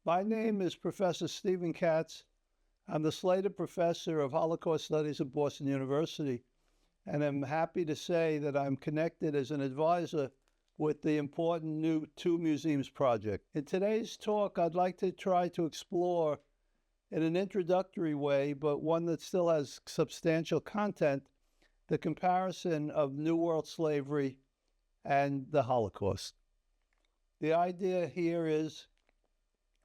My name is Professor Stephen Katz. I'm the Slater Professor of Holocaust Studies at Boston University, and I'm happy to say that I'm connected as an advisor with the important new Two Museums project. In today's talk, I'd like to try to explore, in an introductory way, but one that still has substantial content, the comparison of New World slavery and the Holocaust. The idea here is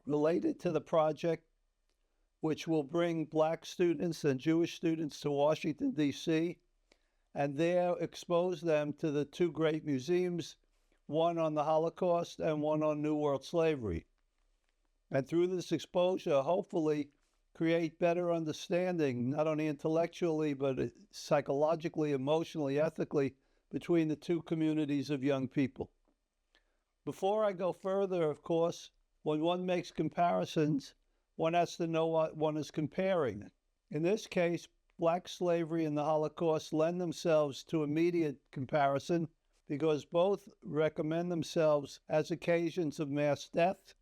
related to the project, which will bring Black students and Jewish students to Washington, D.C., and there expose them to the two great museums, one on the Holocaust and one on New World slavery. And through this exposure, hopefully create better understanding, not only intellectually, but psychologically, emotionally, ethically, between the two communities of young people. Before I go further, of course, when one makes comparisons, one has to know what one is comparing. In this case, Black slavery and the Holocaust lend themselves to immediate comparison because both recommend themselves as occasions of mass death,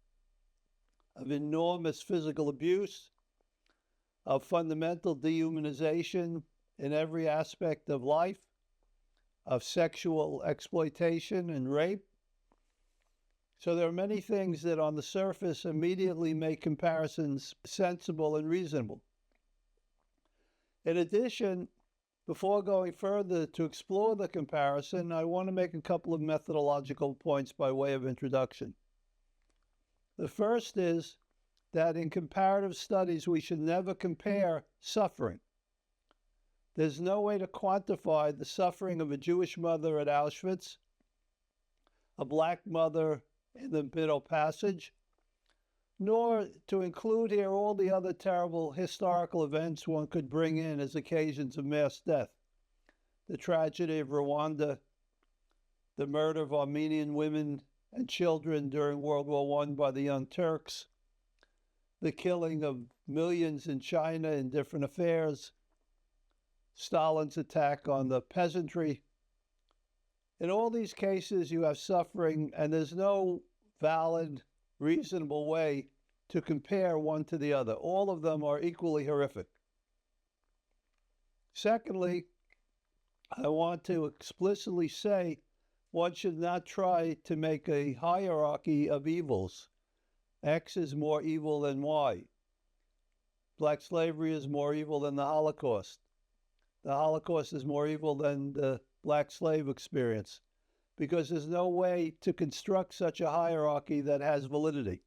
of enormous physical abuse, of fundamental dehumanization in every aspect of life, of sexual exploitation and rape. So there are many things that on the surface immediately make comparisons sensible and reasonable. In addition, before going further to explore the comparison, I want to make a couple of methodological points by way of introduction. The first is that in comparative studies, we should never compare suffering. There's no way to quantify the suffering of a Jewish mother at Auschwitz, a Black mother in the Middle Passage, nor to include here all the other terrible historical events one could bring in as occasions of mass death. The tragedy of Rwanda, the murder of Armenian women and children during World War I by the Young Turks, the killing of millions in China in different affairs, Stalin's attack on the peasantry. In all these cases, you have suffering, and there's no valid, reasonable way to compare one to the other. All of them are equally horrific. Secondly, I want to explicitly say one should not try to make a hierarchy of evils. X is more evil than Y. Black slavery is more evil than the Holocaust. The Holocaust is more evil than the Black slave experience, because there's no way to construct such a hierarchy that has validity.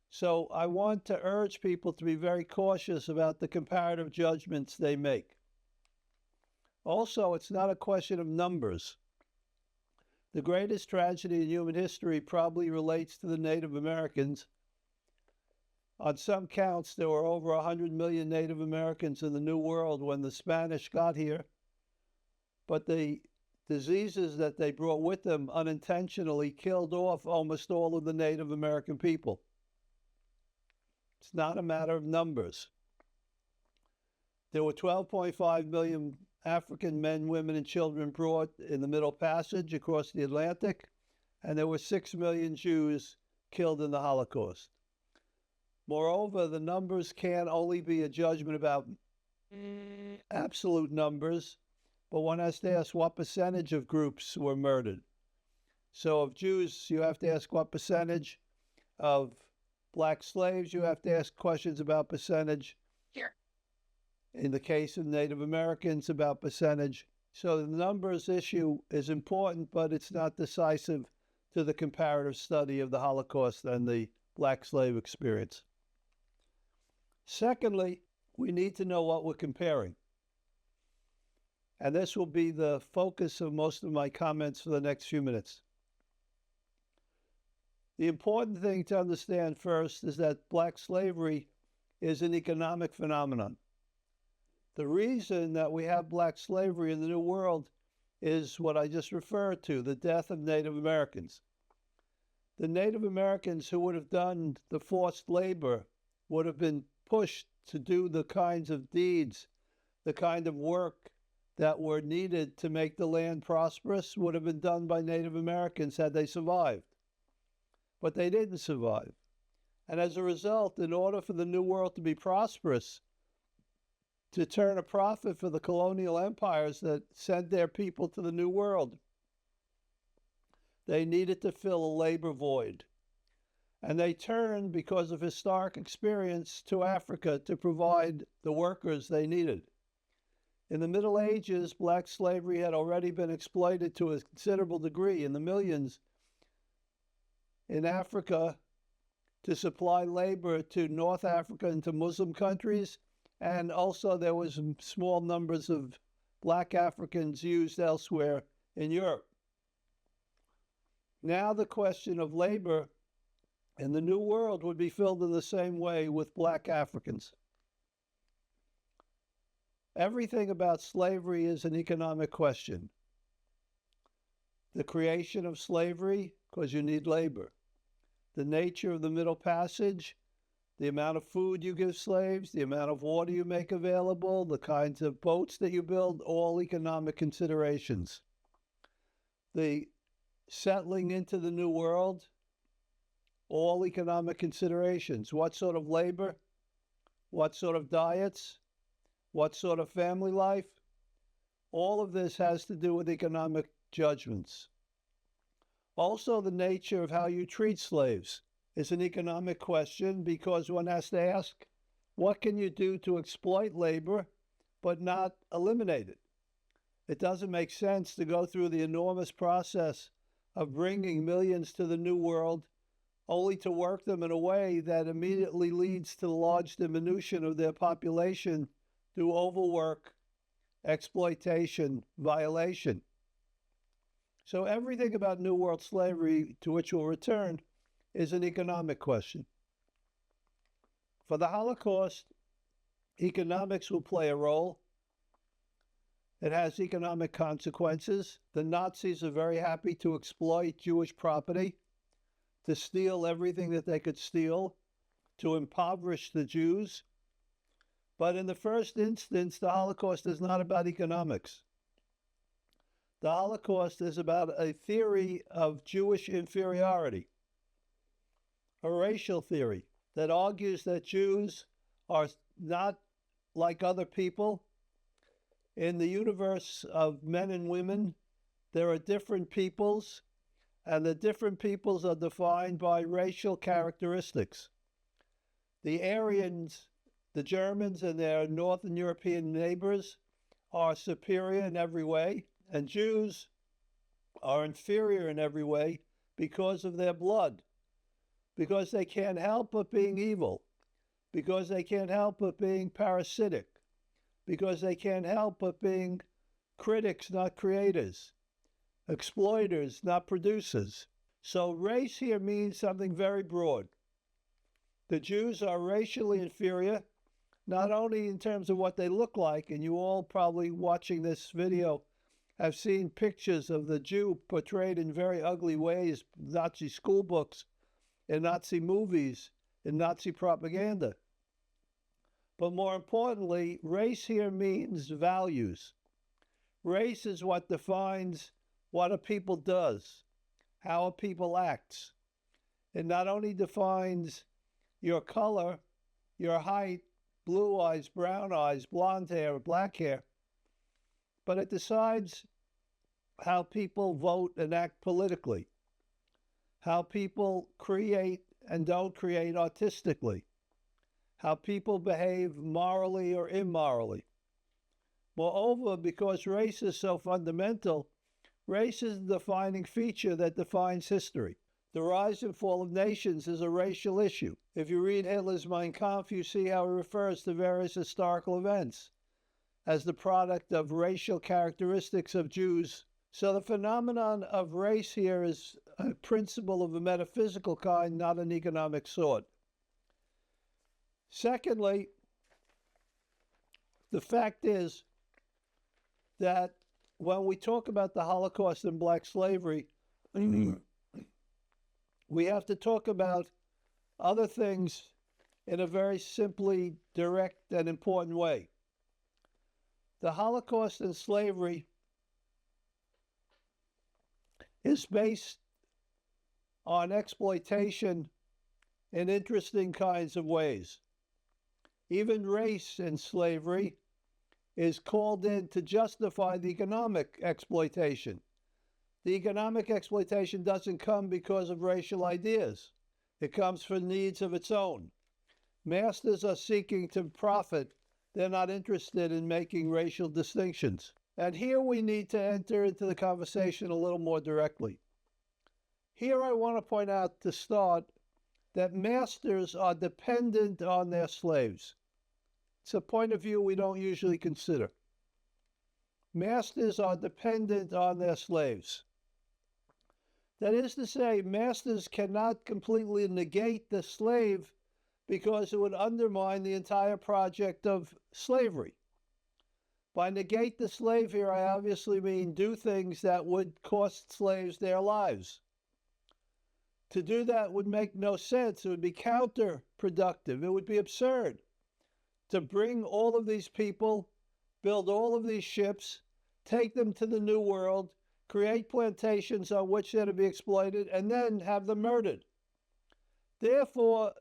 So I want to urge people to be very cautious about the comparative judgments they make. Also, it's not a question of numbers. The greatest tragedy in human history probably relates to the Native Americans. On some counts, there were over 100 million Native Americans in the New World when the Spanish got here, but the diseases that they brought with them unintentionally killed off almost all of the Native American people. It's not a matter of numbers. There were 12.5 million African men, women, and children brought in the Middle Passage across the Atlantic, and there were 6 million Jews killed in the Holocaust. Moreover, the numbers can't only be a judgment about absolute numbers, but one has to ask what percentage of groups were murdered. So of Jews, you have to ask what percentage. Of Black slaves, you have to ask questions about percentage. Here. In the case of Native Americans, about percentage. So the numbers issue is important, but it's not decisive to the comparative study of the Holocaust and the Black slave experience. Secondly, we need to know what we're comparing. And this will be the focus of most of my comments for the next few minutes. The important thing to understand first is that Black slavery is an economic phenomenon. The reason that we have Black slavery in the New World is what I just referred to, the death of Native Americans. The Native Americans who would have done the forced labor would have been pushed to do the kinds of deeds, the kind of work that were needed to make the land prosperous would have been done by Native Americans had they survived. But they didn't survive. And as a result, in order for the New World to be prosperous, to turn a profit for the colonial empires that sent their people to the New World, they needed to fill a labor void. And they turned, because of historic experience, to Africa to provide the workers they needed. In the Middle Ages, black slavery had already been exploited to a considerable degree in the millions in Africa to supply labor to North Africa and to Muslim countries. And also there was small numbers of black Africans used elsewhere in Europe. Now the question of labor in the New World would be filled in the same way with black Africans. Everything about slavery is an economic question. The creation of slavery, because you need labor. The nature of the Middle Passage, the amount of food you give slaves, the amount of water you make available, the kinds of boats that you build, all economic considerations. The settling into the New World, all economic considerations. What sort of labor? What sort of diets? What sort of family life? All of this has to do with economic judgments. Also, the nature of how you treat slaves is an economic question, because one has to ask, what can you do to exploit labor but not eliminate it? It doesn't make sense to go through the enormous process of bringing millions to the New World only to work them in a way that immediately leads to the large diminution of their population through overwork, exploitation, violation. So everything about New World slavery, to which we'll return, is an economic question. For the Holocaust, economics will play a role. It has economic consequences. The Nazis are very happy to exploit Jewish property, to steal everything that they could steal, to impoverish the Jews. But in the first instance, the Holocaust is not about economics. The Holocaust is about a theory of Jewish inferiority, a racial theory that argues that Jews are not like other people. In the universe of men and women, there are different peoples, and the different peoples are defined by racial characteristics. The Aryans, the Germans and their Northern European neighbors, are superior in every way, and Jews are inferior in every way because of their blood, because they can't help but being evil, because they can't help but being parasitic, because they can't help but being critics, not creators, exploiters, not producers. So race here means something very broad. The Jews are racially inferior, not only in terms of what they look like, and you all probably watching this video have seen pictures of the Jew portrayed in very ugly ways, Nazi school books, in Nazi movies, in Nazi propaganda. But more importantly, race here means values. Race is what defines what a people does, how a people acts. It not only defines your color, your height, blue eyes, brown eyes, blonde hair, black hair, but it decides how people vote and act politically, how people create and don't create artistically, how people behave morally or immorally. Moreover, because race is so fundamental, race is the defining feature that defines history. The rise and fall of nations is a racial issue. If you read Hitler's Mein Kampf, you see how he refers to various historical events as the product of racial characteristics of Jews. So the phenomenon of race here is a principle of a metaphysical kind, not an economic sort. Secondly, the fact is that when we talk about the Holocaust and black slavery, we have to talk about other things in a very simply direct and important way. The Holocaust and slavery is based on exploitation in interesting kinds of ways. Even race in slavery is called in to justify the economic exploitation. The economic exploitation doesn't come because of racial ideas. It comes for needs of its own. Masters are seeking to profit. They're not interested in making racial distinctions. And here we need to enter into the conversation a little more directly. Here I want to point out to start that masters are dependent on their slaves. It's a point of view we don't usually consider. Masters are dependent on their slaves. That is to say, masters cannot completely negate the slave because it would undermine the entire project of slavery. By negate the slave here, I obviously mean do things that would cost slaves their lives. To do that would make no sense. It would be counterproductive. It would be absurd to bring all of these people, build all of these ships, take them to the New World, create plantations on which they're to be exploited, and then have them murdered. Therefore,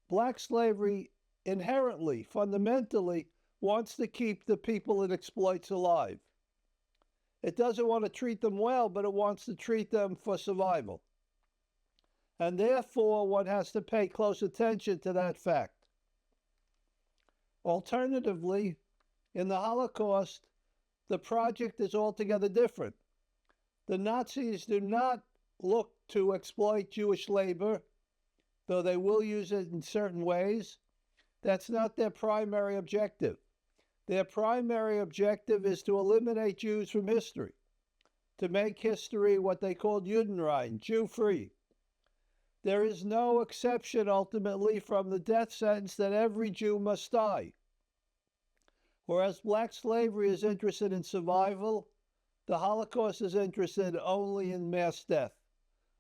black slavery inherently, fundamentally, wants to keep the people it exploits alive. It doesn't want to treat them well, but it wants to treat them for survival. And therefore, one has to pay close attention to that fact. Alternatively, in the Holocaust, the project is altogether different. The Nazis do not look to exploit Jewish labor, though they will use it in certain ways. That's not their primary objective. Their primary objective is to eliminate Jews from history, to make history what they called Judenrein, Jew-free. There is no exception, ultimately, from the death sentence that every Jew must die. Whereas black slavery is interested in survival, the Holocaust is interested only in mass death,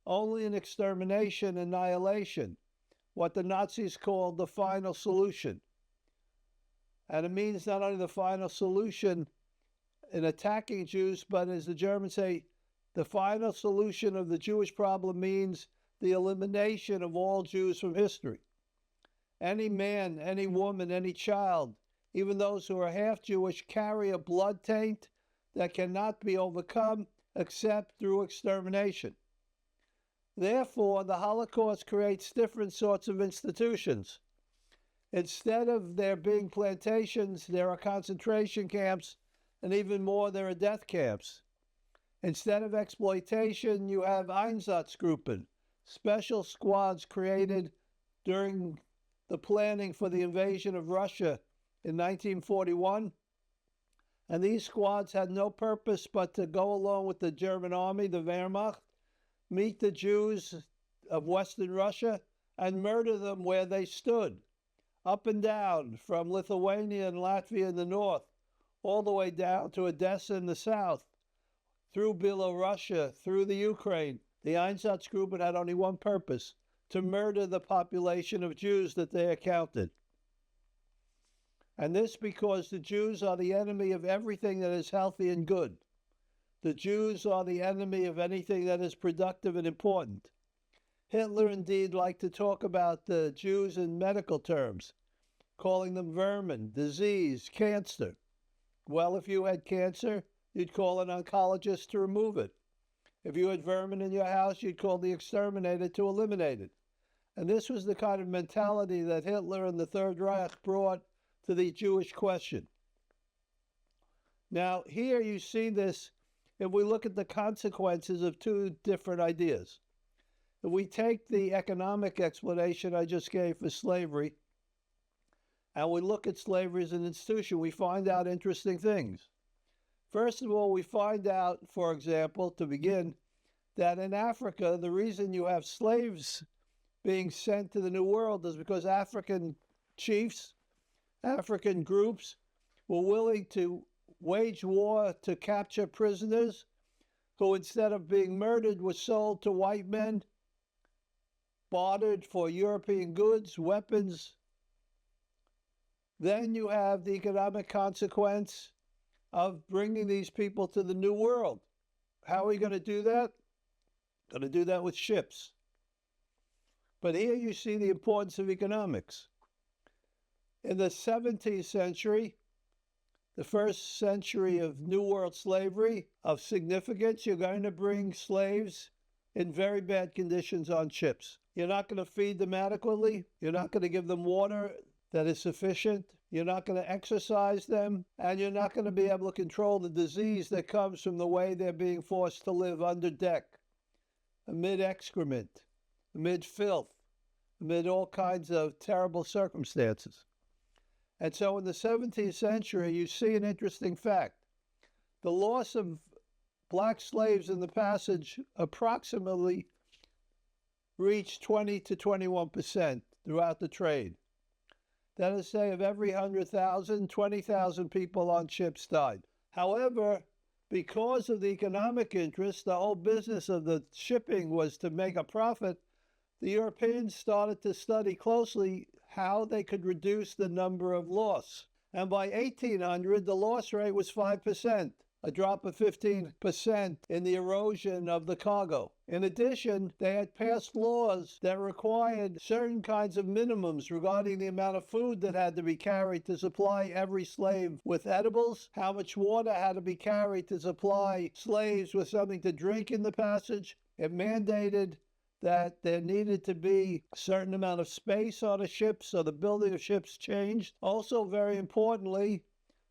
only in extermination, annihilation, what the Nazis called the final solution. And it means not only the final solution in attacking Jews, but as the Germans say, the final solution of the Jewish problem means the elimination of all Jews from history. Any man, any woman, any child, even those who are half Jewish, carry a blood taint that cannot be overcome except through extermination. Therefore, the Holocaust creates different sorts of institutions. Instead of there being plantations, there are concentration camps, and even more, there are death camps. Instead of exploitation, you have Einsatzgruppen, special squads created during the planning for the invasion of Russia in 1941. And these squads had no purpose but to go along with the German army, the Wehrmacht, meet the Jews of Western Russia, and murder them where they stood, up and down, from Lithuania and Latvia in the north, all the way down to Odessa in the south, through Belarusia, through the Ukraine. The Einsatzgruppen had only one purpose: to murder the population of Jews that they accounted. And this because the Jews are the enemy of everything that is healthy and good. The Jews are the enemy of anything that is productive and important. Hitler indeed liked to talk about the Jews in medical terms, calling them vermin, disease, cancer. Well, if you had cancer, you'd call an oncologist to remove it. If you had vermin in your house, you'd call the exterminator to eliminate it. And this was the kind of mentality that Hitler and the Third Reich brought to the Jewish question. Now, here you see this if we look at the consequences of two different ideas. If we take the economic explanation I just gave for slavery, and we look at slavery as an institution, we find out interesting things. First of all, we find out, for example, to begin, that in Africa, the reason you have slaves being sent to the New World is because African chiefs, African groups were willing to wage war to capture prisoners who, instead of being murdered, were sold to white men, bartered for European goods, weapons. Then you have the economic consequence of bringing these people to the New World. How are we going to do that? Going to do that with ships. But here you see the importance of economics. In the 17th century, the first century of New World slavery of significance, you're going to bring slaves in very bad conditions on ships. You're not going to feed them adequately. You're not going to give them water that is sufficient. You're not going to exercise them. And you're not going to be able to control the disease that comes from the way they're being forced to live under deck, amid excrement, amid filth, amid all kinds of terrible circumstances. And so in the 17th century, you see an interesting fact. The loss of black slaves in the passage approximately reached 20 to 21% throughout the trade. That is to say, of every 100,000, 20,000 people on ships died. However, because of the economic interest, the whole business of the shipping was to make a profit, the Europeans started to study closely how they could reduce the number of loss. And by 1800, the loss rate was 5%, a drop of 15% in the erosion of the cargo. In addition, they had passed laws that required certain kinds of minimums regarding the amount of food that had to be carried to supply every slave with edibles, how much water had to be carried to supply slaves with something to drink in the passage. It mandated that there needed to be a certain amount of space on a ship, so the building of ships changed. Also, very importantly,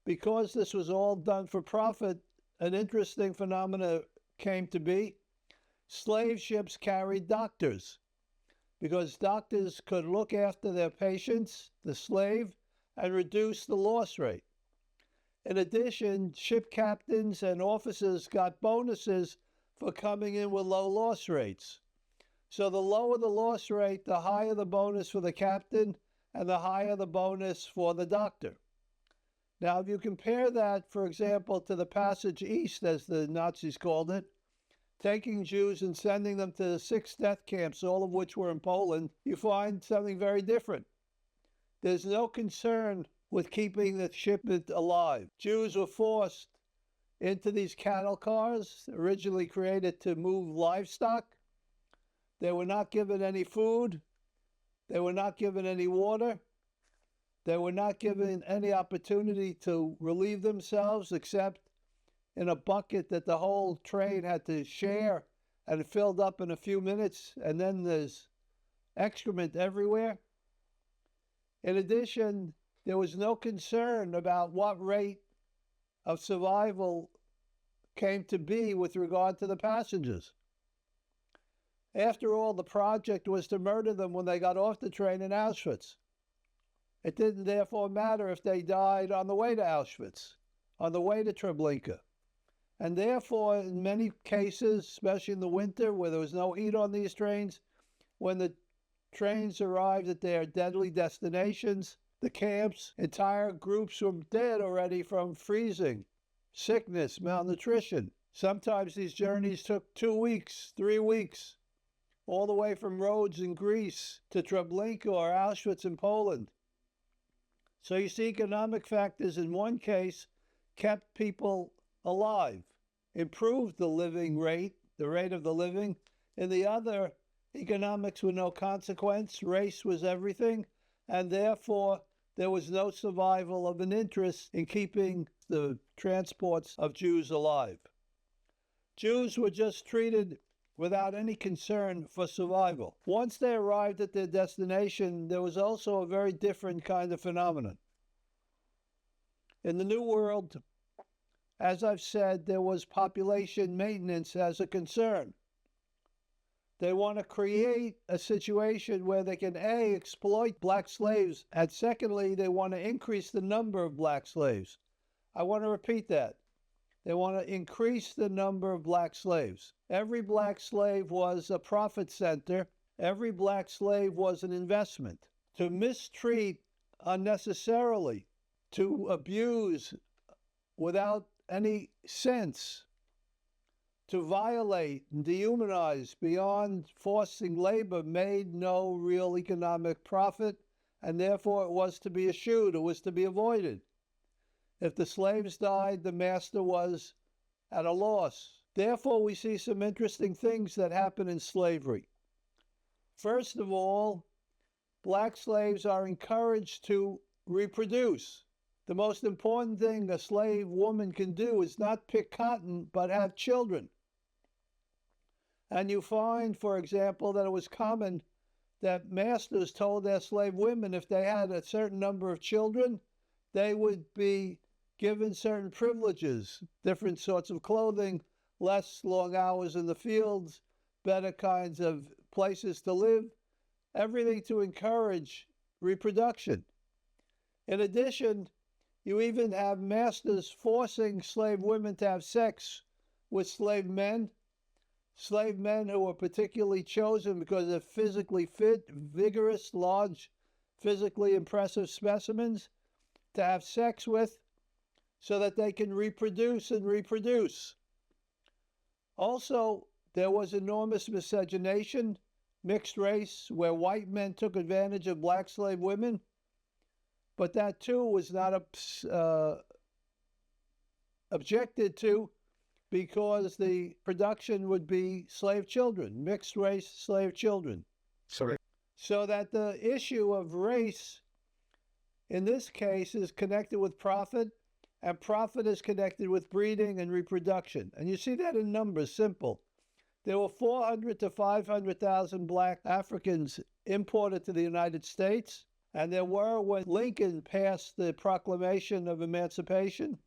because this was all done for profit, an interesting phenomenon came to be. Slave ships carried doctors, because doctors could look after their patients, the slave, and reduce the loss rate. In addition, ship captains and officers got bonuses for coming in with low loss rates. So the lower the loss rate, the higher the bonus for the captain and the higher the bonus for the doctor. Now, if you compare that, for example, to the passage east, as the Nazis called it, taking Jews and sending them to 6 death camps, all of which were in Poland, you find something very different. There's no concern with keeping the shipment alive. Jews were forced into these cattle cars, originally created to move livestock. They were not given any food. They were not given any water. They were not given any opportunity to relieve themselves except in a bucket that the whole train had to share, and it filled up in a few minutes, and then there's excrement everywhere. In addition, there was no concern about what rate of survival came to be with regard to the passengers. After all, the project was to murder them when they got off the train in Auschwitz. It didn't therefore matter if they died on the way to Auschwitz, on the way to Treblinka. And therefore, in many cases, especially in the winter where there was no heat on these trains, when the trains arrived at their deadly destinations, the camps, entire groups were dead already from freezing, sickness, malnutrition. Sometimes these journeys took 2 weeks, 3 weeks, all the way from Rhodes in Greece to Treblinka or Auschwitz in Poland. So you see, economic factors in one case kept people alive, improved the living rate, the rate of the living. In the other, economics were no consequence, race was everything, and therefore there was no survival of an interest in keeping the transports of Jews alive. Jews were just treated without any concern for survival. Once they arrived at their destination, there was also a very different kind of phenomenon. In the New World, as I've said, there was population maintenance as a concern. They want to create a situation where they can, A, exploit black slaves, and secondly, they want to increase the number of black slaves. I want to repeat that. They want to increase the number of black slaves. Every black slave was a profit center. Every black slave was an investment. To mistreat unnecessarily, to abuse without any sense, to violate and dehumanize beyond forcing labor made no real economic profit, and therefore it was to be eschewed, it was to be avoided. If the slaves died, the master was at a loss. Therefore, we see some interesting things that happen in slavery. First of all, black slaves are encouraged to reproduce. The most important thing a slave woman can do is not pick cotton, but have children. And you find, for example, that it was common that masters told their slave women if they had a certain number of children, they would be given certain privileges, different sorts of clothing, less long hours in the fields, better kinds of places to live, everything to encourage reproduction. In addition, you even have masters forcing slave women to have sex with slave men who were particularly chosen because they're physically fit, vigorous, large, physically impressive specimens to have sex with so that they can reproduce and reproduce. Also, there was enormous miscegenation, mixed race, where white men took advantage of black slave women, but that too was not objected to because the production would be slave children, mixed race slave children. Sorry. So that the issue of race in this case is connected with profit, and profit is connected with breeding and reproduction. And you see that in numbers, simple. There were 400 to 500,000 black Africans imported to the United States, and there were, when Lincoln passed the Proclamation of Emancipation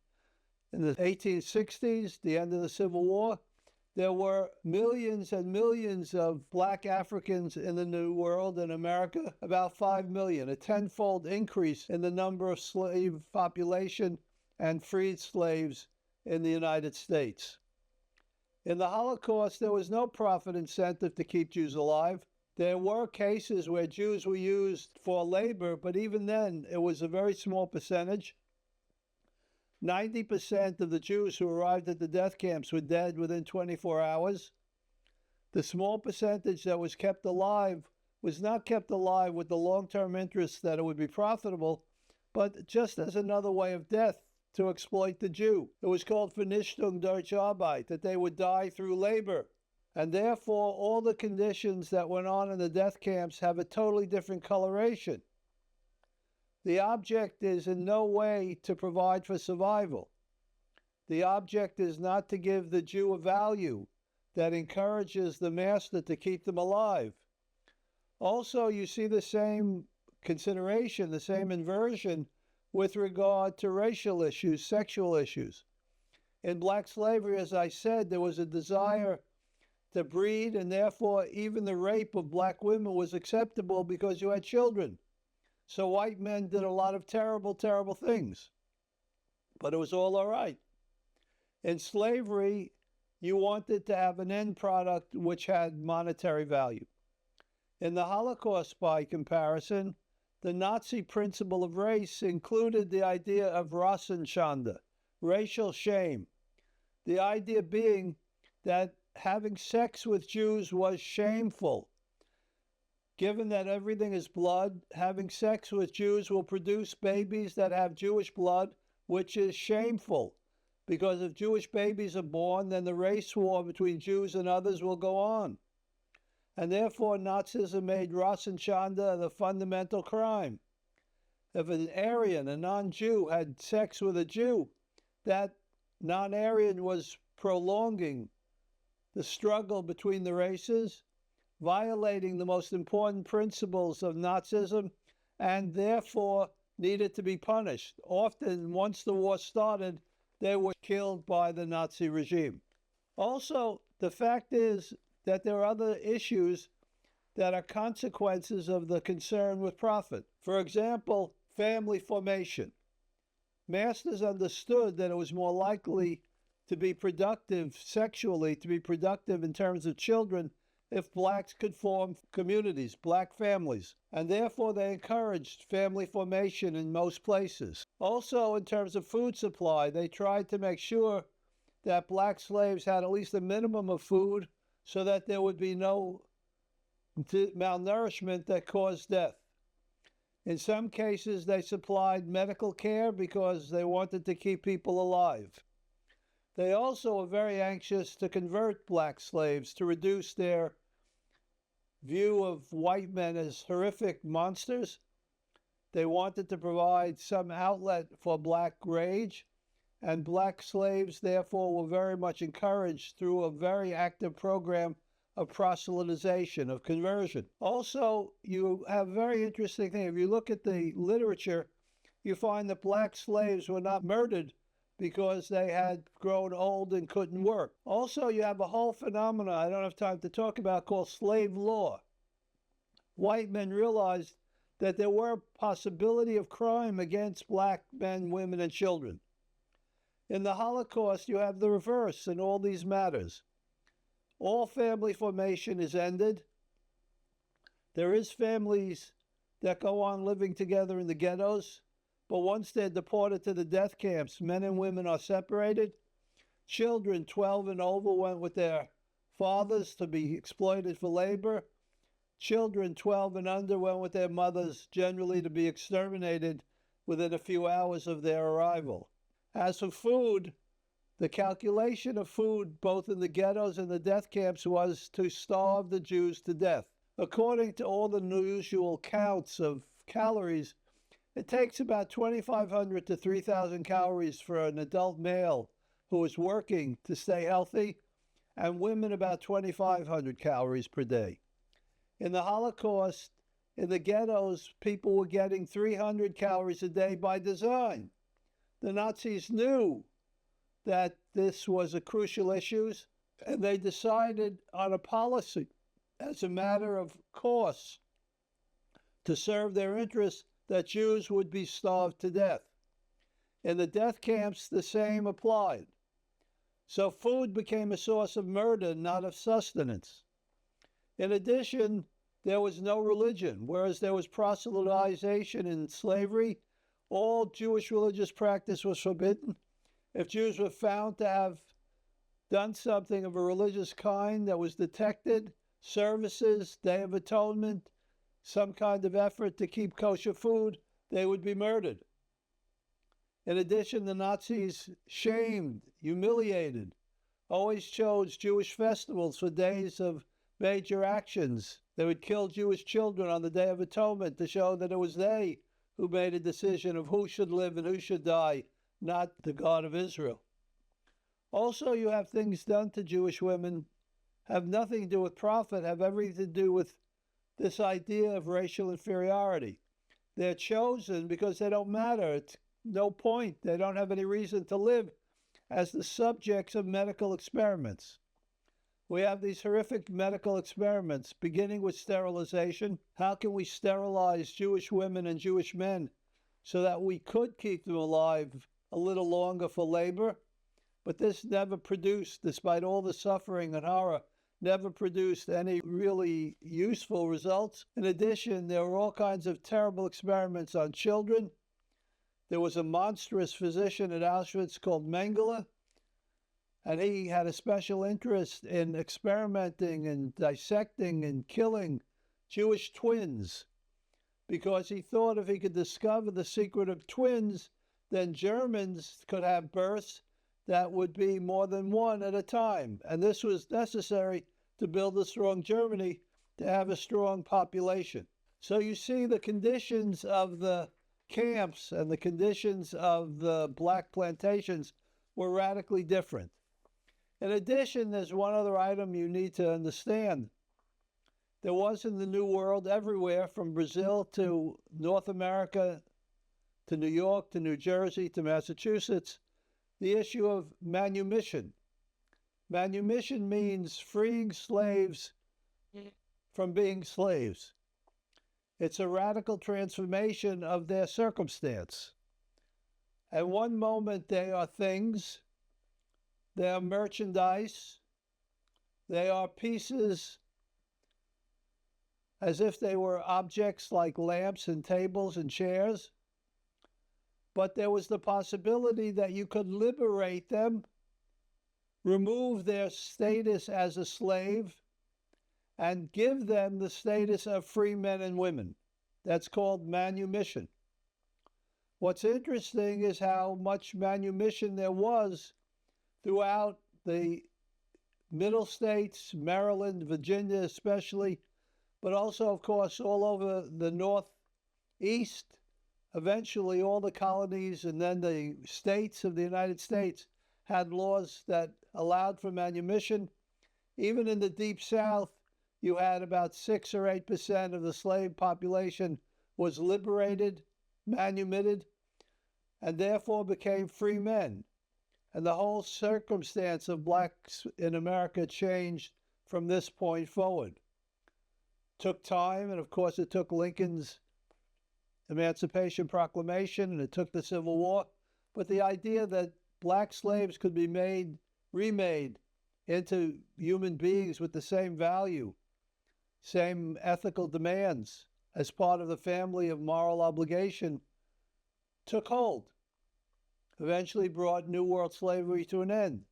in the 1860s, the end of the Civil War, there were millions and millions of black Africans in the New World, in America, about 5 million, a tenfold increase in the number of slave population and freed slaves in the United States. In the Holocaust, there was no profit incentive to keep Jews alive. There were cases where Jews were used for labor, but even then, it was a very small percentage. 90% of the Jews who arrived at the death camps were dead within 24 hours. The small percentage that was kept alive was not kept alive with the long-term interest that it would be profitable, but just as another way of death to exploit the Jew. It was called Vernichtung durch Arbeit, that they would die through labor. And therefore, all the conditions that went on in the death camps have a totally different coloration. The object is in no way to provide for survival. The object is not to give the Jew a value that encourages the master to keep them alive. Also, you see the same consideration, the same inversion with regard to racial issues, sexual issues. In black slavery, as I said, there was a desire to breed, and therefore even the rape of black women was acceptable because you had children. So white men did a lot of terrible, terrible things, but it was all right. In slavery, you wanted to have an end product which had monetary value. In the Holocaust, by comparison, the Nazi principle of race included the idea of Rassenschande, racial shame. The idea being that having sex with Jews was shameful. Given that everything is blood, having sex with Jews will produce babies that have Jewish blood, which is shameful. Because if Jewish babies are born, then the race war between Jews and others will go on. And therefore, Nazism made Rassenschande the fundamental crime. If an Aryan, a non-Jew, had sex with a Jew, that non-Aryan was prolonging the struggle between the races, violating the most important principles of Nazism, and therefore needed to be punished. Often, once the war started, they were killed by the Nazi regime. Also, the fact is that there are other issues that are consequences of the concern with profit. For example, family formation. Masters understood that it was more likely to be productive sexually, to be productive in terms of children, if blacks could form communities, black families, and therefore they encouraged family formation in most places. Also, in terms of food supply, they tried to make sure that black slaves had at least a minimum of food so that there would be no malnourishment that caused death. In some cases, they supplied medical care because they wanted to keep people alive. They also were very anxious to convert black slaves to reduce their view of white men as horrific monsters. They wanted to provide some outlet for black rage, and black slaves, therefore, were very much encouraged through a very active program of proselytization, of conversion. Also, you have a very interesting thing. If you look at the literature, you find that black slaves were not murdered because they had grown old and couldn't work. Also, you have a whole phenomenon I don't have time to talk about called slave law. White men realized that there were possibility of crime against black men, women, and children. In the Holocaust, you have the reverse in all these matters. All family formation is ended. There is families that go on living together in the ghettos, but once they're deported to the death camps, men and women are separated. Children 12 and over went with their fathers to be exploited for labor. Children 12 and under went with their mothers, generally to be exterminated within a few hours of their arrival. As for food, the calculation of food both in the ghettos and the death camps was to starve the Jews to death. According to all the usual counts of calories, it takes about 2,500 to 3,000 calories for an adult male who is working to stay healthy, and women about 2,500 calories per day. In the Holocaust, in the ghettos, people were getting 300 calories a day by design. The Nazis knew that this was a crucial issue, and they decided on a policy as a matter of course to serve their interests that Jews would be starved to death. In the death camps, the same applied. So food became a source of murder, not of sustenance. In addition, there was no religion, whereas there was proselytization in slavery. All Jewish religious practice was forbidden. If Jews were found to have done something of a religious kind that was detected, services, Day of Atonement, some kind of effort to keep kosher food, they would be murdered. In addition, the Nazis shamed, humiliated, always chose Jewish festivals for days of major actions. They would kill Jewish children on the Day of Atonement to show that it was they who made a decision of who should live and who should die, not the God of Israel. Also, you have things done to Jewish women, have nothing to do with profit, have everything to do with this idea of racial inferiority. They're chosen because they don't matter. It's no point. They don't have any reason to live as the subjects of medical experiments. We have these horrific medical experiments, beginning with sterilization. How can we sterilize Jewish women and Jewish men so that we could keep them alive a little longer for labor? But this never produced, despite all the suffering and horror, never produced any really useful results. In addition, there were all kinds of terrible experiments on children. There was a monstrous physician at Auschwitz called Mengele, and he had a special interest in experimenting and dissecting and killing Jewish twins, because he thought if he could discover the secret of twins, then Germans could have births that would be more than one at a time. And this was necessary to build a strong Germany, to have a strong population. So you see the conditions of the camps and the conditions of the black plantations were radically different. In addition, there's one other item you need to understand. There was in the New World everywhere, from Brazil to North America, to New York, to New Jersey, to Massachusetts, the issue of manumission. Manumission means freeing slaves from being slaves. It's a radical transformation of their circumstance. At one moment, they are things, they are merchandise, they are pieces as if they were objects like lamps and tables and chairs. But there was the possibility that you could liberate them, remove their status as a slave, and give them the status of free men and women. That's called manumission. What's interesting is how much manumission there was throughout the Middle States, Maryland, Virginia especially, but also, of course, all over the Northeast. Eventually, all the colonies and then the states of the United States had laws that allowed for manumission. Even in the Deep South, you had about 6 or 8% of the slave population was liberated, manumitted, and therefore became free men. And the whole circumstance of blacks in America changed from this point forward. Took time, and of course it took Lincoln's Emancipation Proclamation, and it took the Civil War, but the idea that black slaves could be remade into human beings with the same value, same ethical demands as part of the family of moral obligation took hold, eventually brought New World slavery to an end.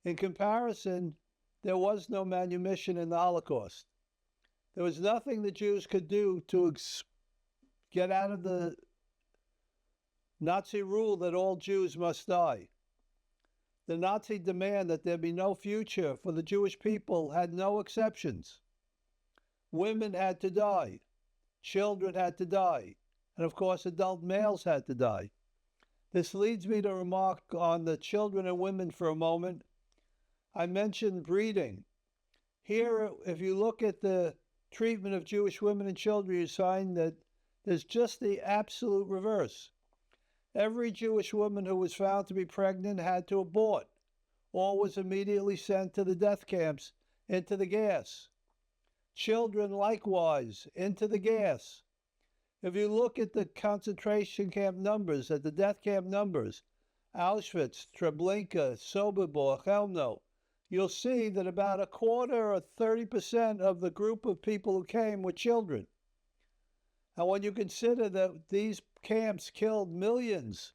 In comparison, there was no manumission in the Holocaust. There was nothing the Jews could do to get out of the Nazi rule that all Jews must die. The Nazi demand that there be no future for the Jewish people had no exceptions. Women had to die. Children had to die. And of course, adult males had to die. This leads me to remark on the children and women for a moment. I mentioned breeding. Here, if you look at the treatment of Jewish women and children, you find that there's just the absolute reverse. Every Jewish woman who was found to be pregnant had to abort, or was immediately sent to the death camps, into the gas. Children, likewise, into the gas. If you look at the concentration camp numbers, at the death camp numbers, Auschwitz, Treblinka, Sobibor, Chelmno, you'll see that about a quarter or 30% of the group of people who came were children. And when you consider that these camps killed millions,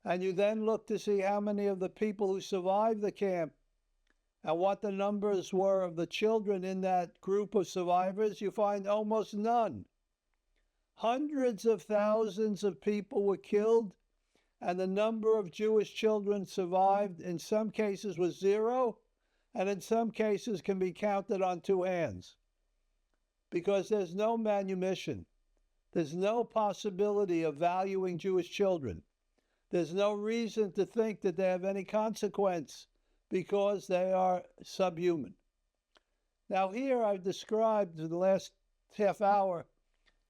and you then look to see how many of the people who survived the camp and what the numbers were of the children in that group of survivors, you find almost none. Hundreds of thousands of people were killed, and the number of Jewish children survived in some cases was 0, and in some cases can be counted on 2 hands. Because there's no manumission. There's no possibility of valuing Jewish children. There's no reason to think that they have any consequence because they are subhuman. Now here I've described in the last half hour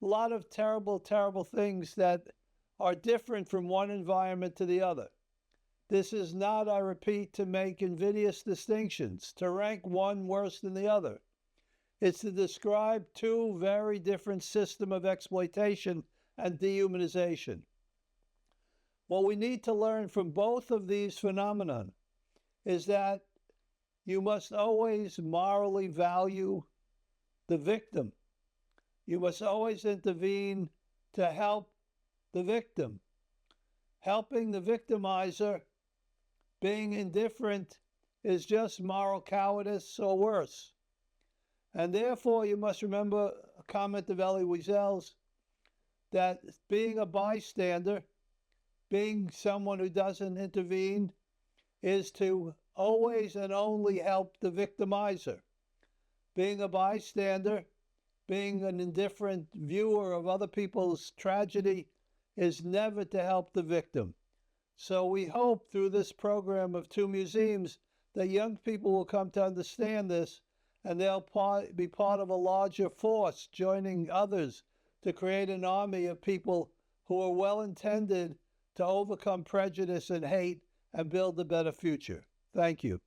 a lot of terrible, terrible things that are different from one environment to the other. This is not, I repeat, to make invidious distinctions, to rank one worse than the other. It's to describe 2 very different systems of exploitation and dehumanization. What we need to learn from both of these phenomena is that you must always morally value the victim. You must always intervene to help the victim. Helping the victimizer, being indifferent, is just moral cowardice or worse. And therefore, you must remember a comment of Elie Wiesel's that being a bystander, being someone who doesn't intervene, is to always and only help the victimizer. Being a bystander, being an indifferent viewer of other people's tragedy, is never to help the victim. So we hope through this program of 2 museums that young people will come to understand this, and they'll be part of a larger force, joining others to create an army of people who are well-intended to overcome prejudice and hate and build a better future. Thank you.